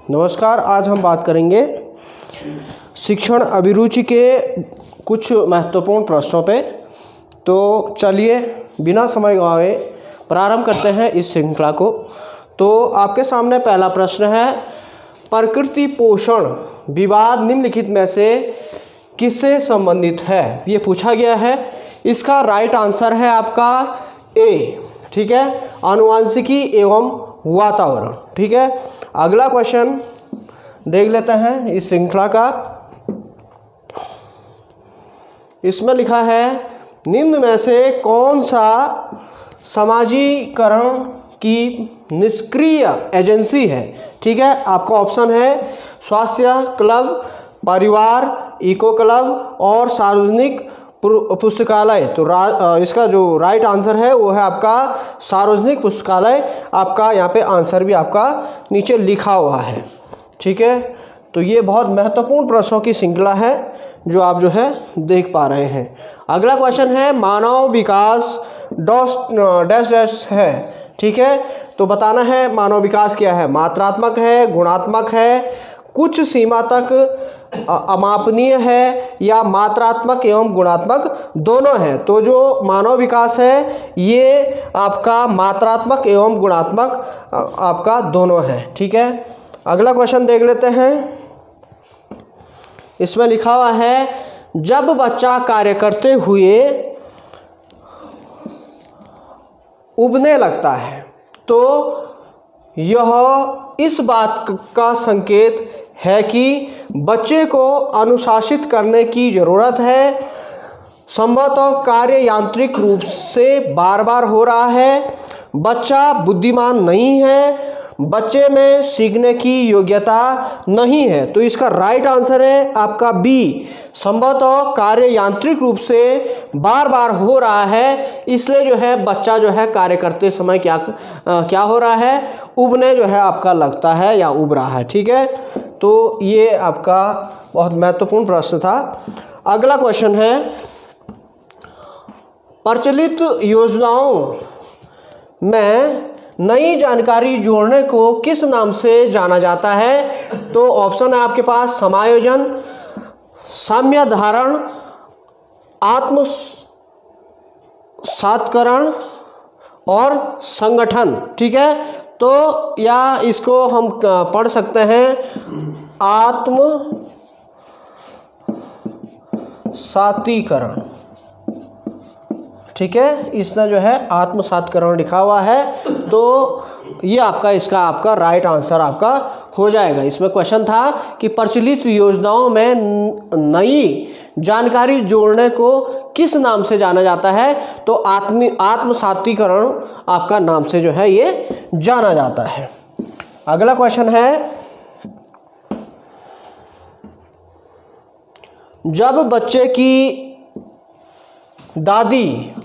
नमस्कार। आज हम बात करेंगे शिक्षण अभिरुचि के कुछ महत्वपूर्ण प्रश्नों पे। तो चलिए बिना समय गंवाए प्रारंभ करते हैं इस श्रृंखला को। तो आपके सामने पहला प्रश्न है, प्रकृति पोषण विवाद निम्नलिखित में से किससे संबंधित है? ये पूछा गया है। इसका राइट आंसर है आपका ए, ठीक है, आनुवंशिकी एवं वातावरण। ठीक है, अगला क्वेश्चन देख लेते हैं इस श्रृंखला का। इसमें लिखा है, निम्न में से कौन सा समाजीकरण की निष्क्रिय एजेंसी है? ठीक है, आपका ऑप्शन है स्वास्थ्य क्लब, परिवार, इको क्लब और सार्वजनिक पुस्तकालय। तो इसका जो राइट आंसर है वो है आपका सार्वजनिक पुस्तकालय। आपका यहाँ पे आंसर भी आपका नीचे लिखा हुआ है। ठीक है, तो ये बहुत महत्वपूर्ण प्रश्नों की श्रृंखला है जो आप जो है देख पा रहे हैं। अगला क्वेश्चन है, मानव विकास डैश डैश है। ठीक है, तो बताना है मानव विकास क्या है, मात्रात्मक है, गुणात्मक है, कुछ सीमा तक अमापनीय है या मात्रात्मक एवं गुणात्मक दोनों है। तो जो मानव विकास है ये आपका मात्रात्मक एवं गुणात्मक आपका दोनों है। ठीक है, अगला क्वेश्चन देख लेते हैं। इसमें लिखा हुआ है, जब बच्चा कार्य करते हुए उबने लगता है तो यह इस बात का संकेत है कि बच्चे को अनुशासित करने की ज़रूरत है। संभवतः कार्य यांत्रिक रूप से बार बार हो रहा है, बच्चा बुद्धिमान नहीं है, बच्चे में सीखने की योग्यता नहीं है। तो इसका राइट आंसर है आपका बी, संभवतः कार्य यांत्रिक रूप से बार बार हो रहा है, इसलिए जो है बच्चा जो है कार्य करते समय क्या हो रहा है, उबने जो है आपका लगता है या उब रहा है। ठीक है, तो ये आपका बहुत महत्वपूर्ण प्रश्न था। अगला क्वेश्चन है, प्रचलित योजनाओं में नई जानकारी जोड़ने को किस नाम से जाना जाता है? तो ऑप्शन है आपके पास समायोजन, साम्य धारण, आत्मसात्करण और संगठन। ठीक है, तो या इसको हम पढ़ सकते हैं आत्मसातीकरण। ठीक है, इसमें जो है आत्मसात्करण लिखा हुआ है, तो ये इसका आपका राइट आंसर आपका हो जाएगा। इसमें क्वेश्चन था कि प्रचलित योजनाओं में नई जानकारी जोड़ने को किस नाम से जाना जाता है? तो आत्मसातीकरण आपका नाम से जो है ये जाना जाता है। अगला क्वेश्चन है, जब बच्चे की दादी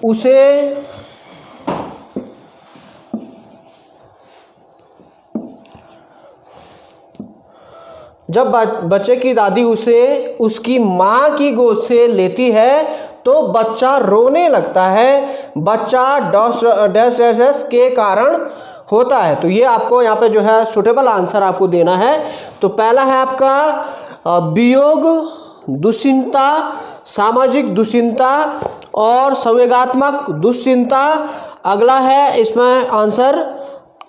उसे उसकी माँ की गोद से लेती है तो बच्चा रोने लगता है, बच्चा डैश डैश के कारण होता है। तो ये आपको यहाँ पे जो है सुटेबल आंसर आपको देना है। तो पहला है आपका वियोग, दुश्चिंता, सामाजिक दुश्चिंता और संवेगात्मक दुश्चिंता। अगला है इसमें आंसर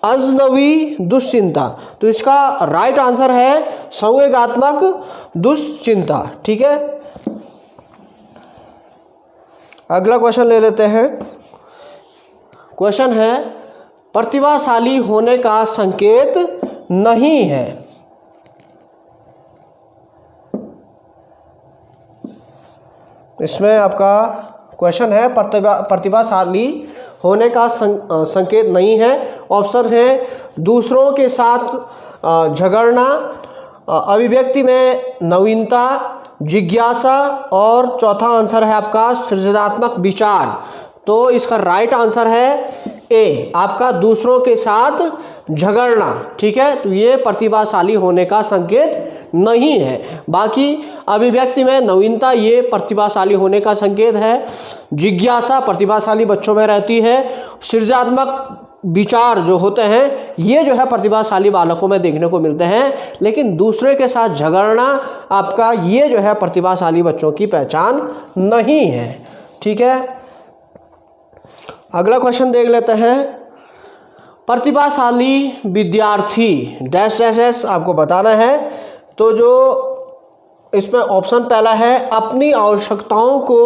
अजनबी दुश्चिंता। तो इसका राइट आंसर है संवेगात्मक दुश्चिंता। ठीक है, अगला क्वेश्चन ले लेते हैं। क्वेश्चन है, प्रतिभाशाली होने का संकेत नहीं है। इसमें आपका क्वेश्चन है प्रतिभाशाली होने का संकेत नहीं है। ऑप्शन है दूसरों के साथ झगड़ना, अभिव्यक्ति में नवीनता, जिज्ञासा और चौथा आंसर है आपका सृजनात्मक विचार। तो इसका राइट आंसर है ए, आपका दूसरों के साथ झगड़ना। ठीक है, तो ये प्रतिभाशाली होने का संकेत नहीं है। बाकी अभिव्यक्ति में नवीनता ये प्रतिभाशाली होने का संकेत है, जिज्ञासा प्रतिभाशाली बच्चों में रहती है, सृजनात्मक विचार जो होते हैं ये जो है प्रतिभाशाली बालकों में देखने को मिलते हैं, लेकिन दूसरे के साथ झगड़ना आपका ये जो है प्रतिभाशाली बच्चों की पहचान नहीं है। ठीक है, अगला क्वेश्चन देख लेते हैं। प्रतिभाशाली विद्यार्थी डैश डैश डैश आपको बताना है। तो जो इसमें ऑप्शन पहला है, अपनी आवश्यकताओं को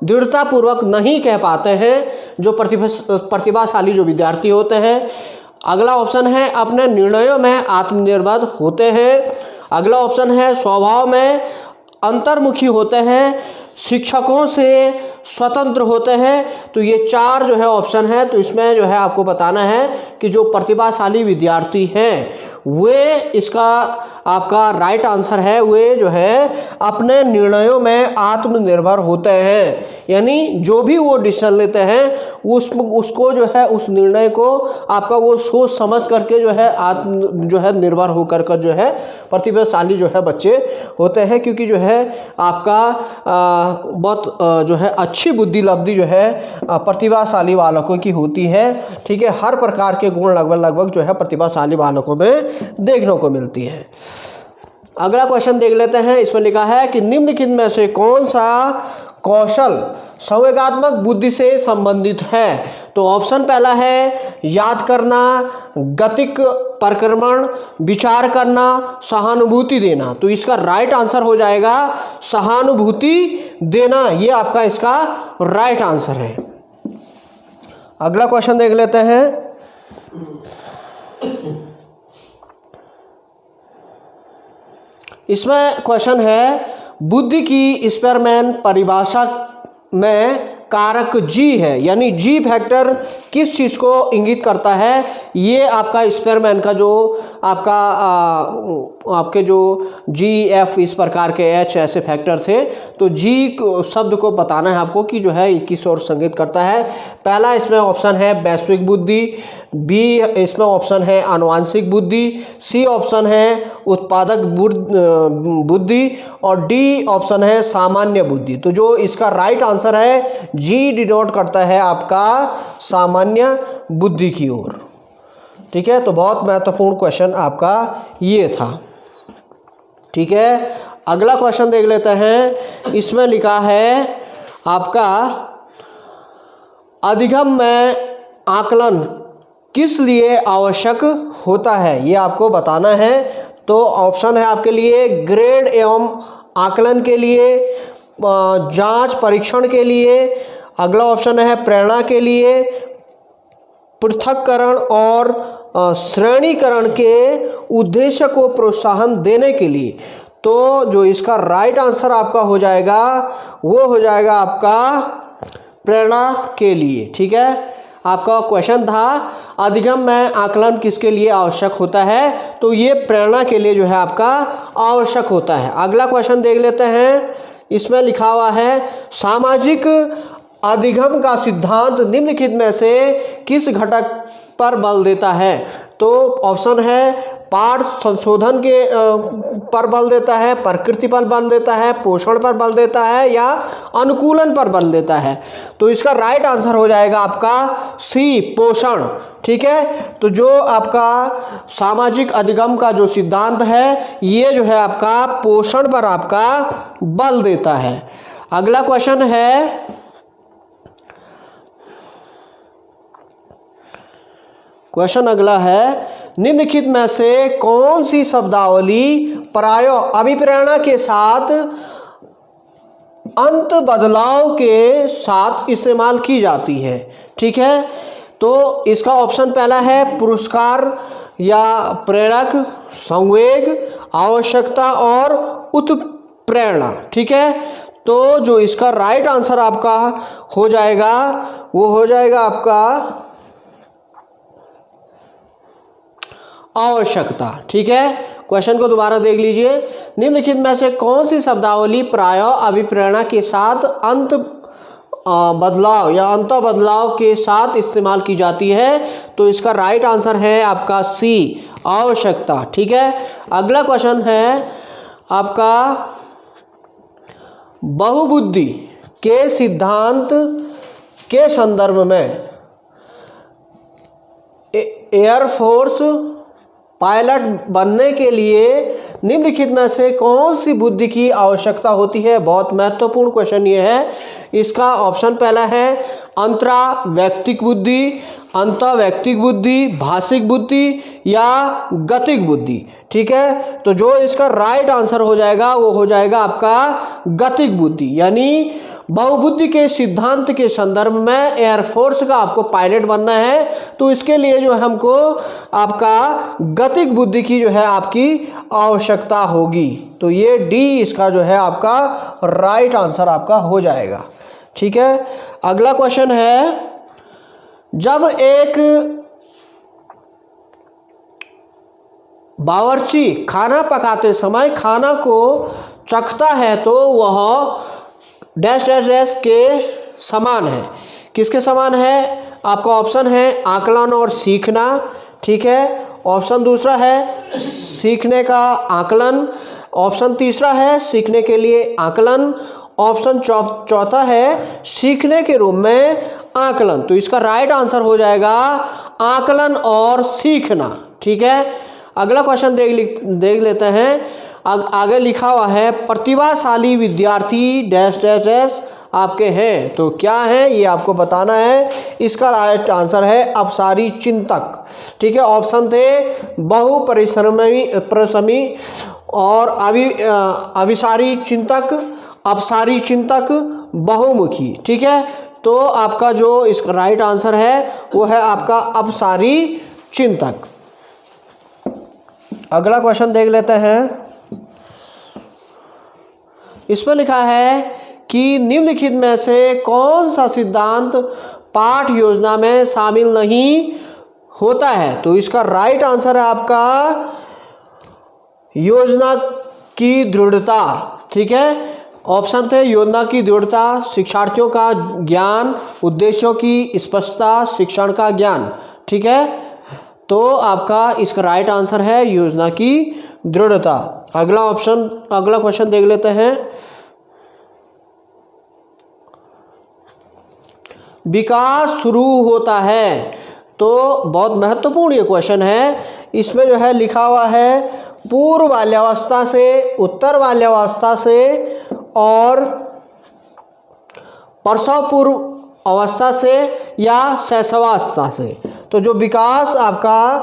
दृढ़तापूर्वक नहीं कह पाते हैं जो प्रतिभाशाली जो विद्यार्थी होते हैं। अगला ऑप्शन है, अपने निर्णयों में आत्मनिर्भर होते हैं। अगला ऑप्शन है, स्वभाव में अंतर्मुखी होते हैं, शिक्षकों से स्वतंत्र होते हैं। तो ये चार जो है ऑप्शन है। तो इसमें जो है आपको बताना है कि जो प्रतिभाशाली विद्यार्थी हैं वे इसका आपका राइट आंसर है, वे जो है अपने निर्णयों में आत्मनिर्भर होते हैं। यानी जो भी वो डिसीजन लेते हैं उसको जो है उस निर्णय को आपका वो सोच समझ करके जो है निर्भर होकर कर जो है प्रतिभाशाली जो है बच्चे होते हैं। क्योंकि जो है आपका बहुत जो है अच्छी बुद्धि लब्धि जो है प्रतिभाशाली बालकों की होती है। ठीक है, हर प्रकार के गुण लगभग जो है प्रतिभाशाली बालकों में देखने को मिलती है। अगला क्वेश्चन देख लेते हैं। इसमें लिखा है कि निम्नलिखित में से कौन सा कौशल संवेगात्मक बुद्धि से संबंधित है। तो ऑप्शन पहला है, याद करना, गतिक परिक्रमण, विचार करना, सहानुभूति देना। तो इसका राइट आंसर हो जाएगा सहानुभूति देना। ये आपका इसका राइट आंसर है। अगला क्वेश्चन देख लेते हैं। इसमें क्वेश्चन है, बुद्धि की स्पेयरमैन परिभाषा में कारक जी है, यानी जी फैक्टर किस चीज़ को इंगित करता है। ये आपका स्पेयरमैन का जो आपका आपके जो जी एफ इस प्रकार के एच ऐसे फैक्टर थे। तो जी शब्द को बताना है आपको कि जो है किस ओर संकेत करता है। पहला इसमें ऑप्शन है वैश्विक बुद्धि, बी इसमें ऑप्शन है आनुवांशिक बुद्धि, सी ऑप्शन है उत्पादक बुद्धि और डी ऑप्शन है सामान्य बुद्धि। तो जो इसका राइट आंसर है जी डिनोट करता है आपका सामान्य बुद्धि की ओर। ठीक है, तो बहुत महत्वपूर्ण क्वेश्चन आपका ये था। ठीक है, अगला क्वेश्चन देख लेते हैं। इसमें लिखा है आपका अधिगम में आकलन किस लिए आवश्यक होता है, ये आपको बताना है। तो ऑप्शन है आपके लिए ग्रेड एवं आकलन के लिए, जांच परीक्षण के लिए। अगला ऑप्शन है प्रेरणा के लिए, पृथक्करण और श्रेणीकरण के उद्देश्य को प्रोत्साहन देने के लिए। तो जो इसका राइट आंसर आपका हो जाएगा वो हो जाएगा आपका प्रेरणा के लिए। ठीक है, आपका क्वेश्चन था अधिगम में आकलन किसके लिए आवश्यक होता है। तो ये प्रेरणा के लिए जो है आपका आवश्यक होता है। अगला क्वेश्चन देख लेते हैं। इसमें लिखा हुआ है सामाजिक अधिगम का सिद्धांत निम्नलिखित में से किस घटक पर बल देता है। तो ऑप्शन है पाठ संशोधन के पर बल देता है, प्रकृति पर बल देता है, पोषण पर बल देता है या अनुकूलन पर बल देता है। तो इसका राइट आंसर हो जाएगा आपका सी पोषण। ठीक है, तो जो आपका सामाजिक अधिगम का जो सिद्धांत है ये जो है आपका पोषण पर आपका बल देता है। अगला क्वेश्चन है, क्वेश्चन अगला है निम्नलिखित में से कौन सी शब्दावली प्रायः अभिप्रेरणा के साथ अंत बदलाव के साथ इस्तेमाल की जाती है। ठीक है, तो इसका ऑप्शन पहला है पुरस्कार या प्रेरक, संवेग, आवश्यकता और उत्प्रेरणा। ठीक है, तो जो इसका राइट आंसर आपका हो जाएगा वो हो जाएगा आपका आवश्यकता। ठीक है, क्वेश्चन को दोबारा देख लीजिए। निम्नलिखित में से कौन सी शब्दावली प्रायः अभिप्रेरणा के साथ अंत बदलाव या अंत बदलाव के साथ इस्तेमाल की जाती है। तो इसका राइट आंसर है आपका सी आवश्यकता। ठीक है, अगला क्वेश्चन है आपका बहुबुद्धि के सिद्धांत के संदर्भ में एयरफोर्स पायलट बनने के लिए निम्नलिखित में से कौन सी बुद्धि की आवश्यकता होती है? बहुत महत्वपूर्ण क्वेश्चन ये है। इसका ऑप्शन पहला है अंतरा वैयक्तिक बुद्धि, अंतःवैयक्तिक बुद्धि, भाषिक बुद्धि या गतिक बुद्धि। ठीक है, तो जो इसका राइट आंसर हो जाएगा वो हो जाएगा आपका गतिक बुद्धि। यानी बहुबुद्धि के सिद्धांत के संदर्भ में एयरफोर्स का आपको पायलट बनना है तो इसके लिए जो है हमको आपका गतिक बुद्धि की जो है आपकी आवश्यकता होगी। तो ये डी इसका जो है आपका राइट आंसर आपका हो जाएगा। ठीक है, अगला क्वेश्चन है, जब एक बावर्ची खाना पकाते समय खाना को चखता है तो वह डैश डैश डैश के समान है। किसके समान है? आपका ऑप्शन है आकलन और सीखना। ठीक है, ऑप्शन दूसरा है सीखने का आकलन, ऑप्शन तीसरा है सीखने के लिए आकलन, ऑप्शन चौथा है सीखने के रूप में आकलन। तो इसका राइट आंसर हो जाएगा आकलन और सीखना। ठीक है, अगला क्वेश्चन देख लेते हैं। आगे लिखा हुआ है प्रतिभाशाली विद्यार्थी डैश डैश डैश आपके हैं, तो क्या है ये आपको बताना है। इसका राइट आंसर है अपसारी चिंतक। ठीक है, ऑप्शन थे बहुपरिश्रमी और अभिसारी चिंतक, अपसारी चिंतक, बहुमुखी। ठीक है, तो आपका जो इसका राइट आंसर है वो है आपका अपसारी चिंतक। अगला क्वेश्चन देख लेते हैं। इसमें लिखा है कि निम्नलिखित में से कौन सा सिद्धांत पाठ योजना में शामिल नहीं होता है? तो इसका राइट आंसर है आपका योजना की दृढ़ता। ठीक है, ऑप्शन थे योजना की दृढ़ता, शिक्षार्थियों का ज्ञान, उद्देश्यों की स्पष्टता, शिक्षण का ज्ञान। ठीक है, तो आपका इसका राइट आंसर है योजना की दृढ़ता। अगला क्वेश्चन देख लेते हैं। विकास शुरू होता है, तो बहुत महत्वपूर्ण ये क्वेश्चन है। इसमें जो है लिखा हुआ है पूर्व बाल्यावस्था से, उत्तर बाल्यावस्था से और प्रसव पूर्व अवस्था से या शैशवावस्था से। तो जो विकास आपका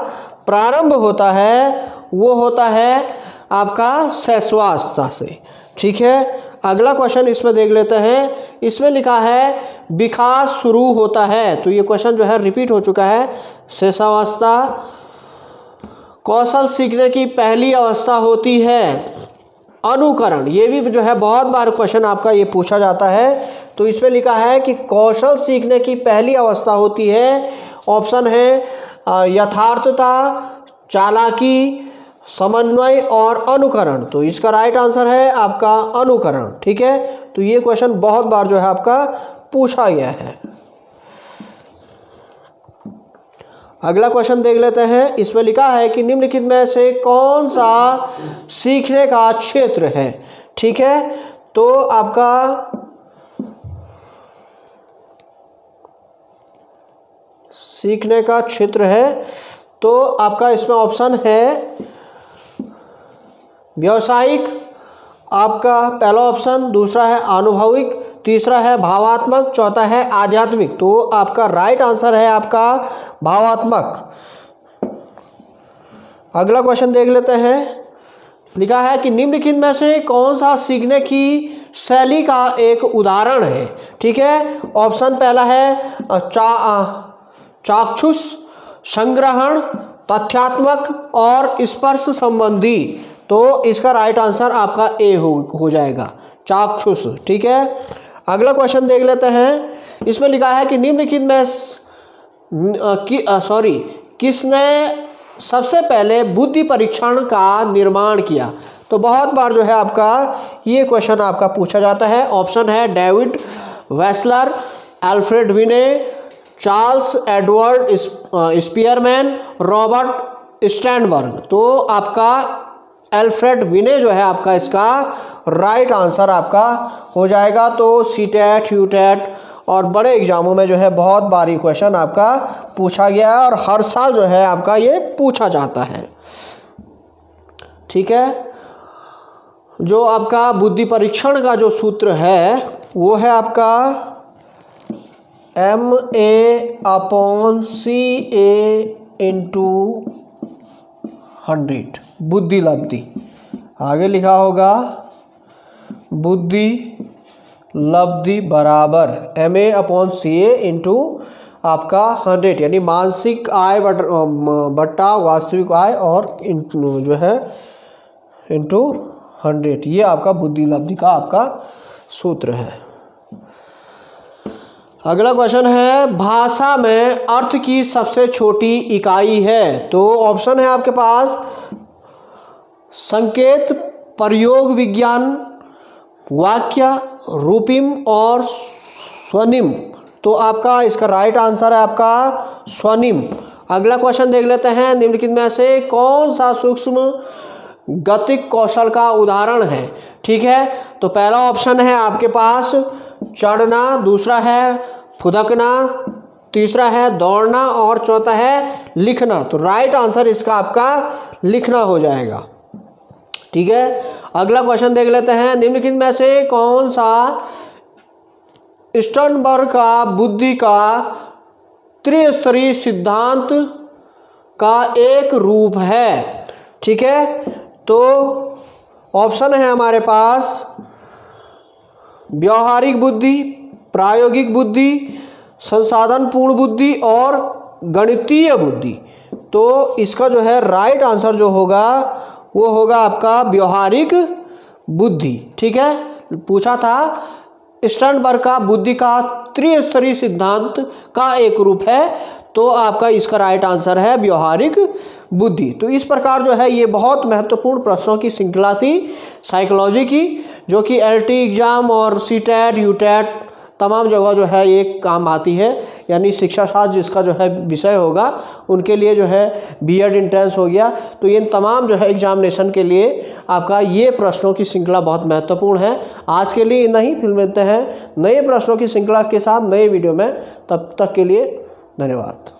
प्रारंभ होता है वो होता है आपका शैशवावस्था से। ठीक है, अगला क्वेश्चन इसमें देख लेते हैं। इसमें लिखा है विकास शुरू होता है, तो ये क्वेश्चन जो है रिपीट हो चुका है। शैशवावस्था कौशल सीखने की पहली अवस्था होती है। अनुकरण, ये भी जो है बहुत बार क्वेश्चन आपका ये पूछा जाता है। तो इसमें लिखा है कि कौशल सीखने की पहली अवस्था होती है। ऑप्शन है यथार्थता, चालाकी, समन्वय और अनुकरण। तो इसका राइट आंसर है आपका अनुकरण। ठीक है, तो ये क्वेश्चन बहुत बार जो है आपका पूछा गया है। अगला क्वेश्चन देख लेते हैं। इसमें लिखा है कि निम्नलिखित में से कौन सा सीखने का क्षेत्र है। ठीक है, तो आपका सीखने का क्षेत्र है, तो आपका इसमें ऑप्शन है व्यावसायिक, आपका पहला ऑप्शन, दूसरा है अनुभविक, तीसरा है भावात्मक, चौथा है आध्यात्मिक। तो आपका राइट आंसर है आपका भावात्मक। अगला क्वेश्चन देख लेते हैं। लिखा है कि निम्नलिखित में से कौन सा सीखने की शैली का एक उदाहरण है। ठीक है, ऑप्शन पहला है चाक्षुष, संग्रहण, तथ्यात्मक और स्पर्श संबंधी। तो इसका राइट आंसर आपका ए हो जाएगा, चाक्षुष। ठीक है, अगला क्वेश्चन देख लेते हैं। इसमें लिखा है कि निम्नलिखित में किसने सबसे पहले बुद्धि परीक्षण का निर्माण किया। तो बहुत बार जो है आपका ये क्वेश्चन आपका पूछा जाता है। ऑप्शन है डेविड वेस्लर, अल्फ्रेड विने, चार्ल्स एडवर्ड स्पीयरमैन, रॉबर्ट स्टैनबर्ग। तो आपका अल्फ्रेड विने जो है आपका इसका राइट आंसर आपका हो जाएगा। तो सीटेट, यूटेट और बड़े एग्जामों में जो है बहुत बार ये क्वेश्चन आपका पूछा गया है और हर साल जो है आपका ये पूछा जाता है। ठीक है, जो आपका बुद्धि परीक्षण का जो सूत्र है वो है आपका MA/CA/100 बुद्धि लब्धि। आगे लिखा होगा बुद्धि लब्धि बराबर MA/CA इंटू आपका 100, यानी मानसिक आय बट्टा वास्तविक आय और जो है इंटू 100, ये आपका बुद्धि लब्धि का आपका सूत्र है। अगला क्वेश्चन है भाषा में अर्थ की सबसे छोटी इकाई है। तो ऑप्शन है आपके पास संकेत, प्रयोग विज्ञान, वाक्य, रूपिम और स्वनिम। तो आपका इसका राइट आंसर है आपका स्वनिम। अगला क्वेश्चन देख लेते हैं, निम्नलिखित में से कौन सा सूक्ष्म गतिक कौशल का उदाहरण है। ठीक है, तो पहला ऑप्शन है आपके पास चढ़ना, दूसरा है फुदकना, तीसरा है दौड़ना और चौथा है लिखना। तो राइट आंसर इसका आपका लिखना हो जाएगा। ठीक है, अगला क्वेश्चन देख लेते हैं, निम्नलिखित में से कौन सा स्टर्नबर्ग का बुद्धि का त्रिस्तरीय सिद्धांत का एक रूप है। ठीक है, तो ऑप्शन है हमारे पास व्यवहारिक बुद्धि, प्रायोगिक बुद्धि, संसाधनपूर्ण बुद्धि और गणितीय बुद्धि। तो इसका जो है राइट आंसर जो होगा वो होगा आपका व्यवहारिक बुद्धि। ठीक है, पूछा था स्टर्नबर्ग का बुद्धि का त्रिस्तरीय सिद्धांत का एक रूप है, तो आपका इसका राइट आंसर है व्यवहारिक बुद्धि। तो इस प्रकार जो है ये बहुत महत्वपूर्ण प्रश्नों की श्रृंखला थी साइकोलॉजी की, जो कि LT एग्ज़ाम और CTET, UTET तमाम जगह जो है ये काम आती है। यानी शिक्षा शास्त्र जिसका जो है विषय होगा उनके लिए जो है B.Ed एंट्रेंस हो गया, तो इन तमाम जो है एग्जामिनेशन के लिए आपका ये प्रश्नों की श्रृंखला बहुत महत्वपूर्ण है। आज के लिए नहीं, फिर मिलते हैं नए प्रश्नों की श्रृंखला के साथ नए वीडियो में। तब तक के लिए धन्यवाद।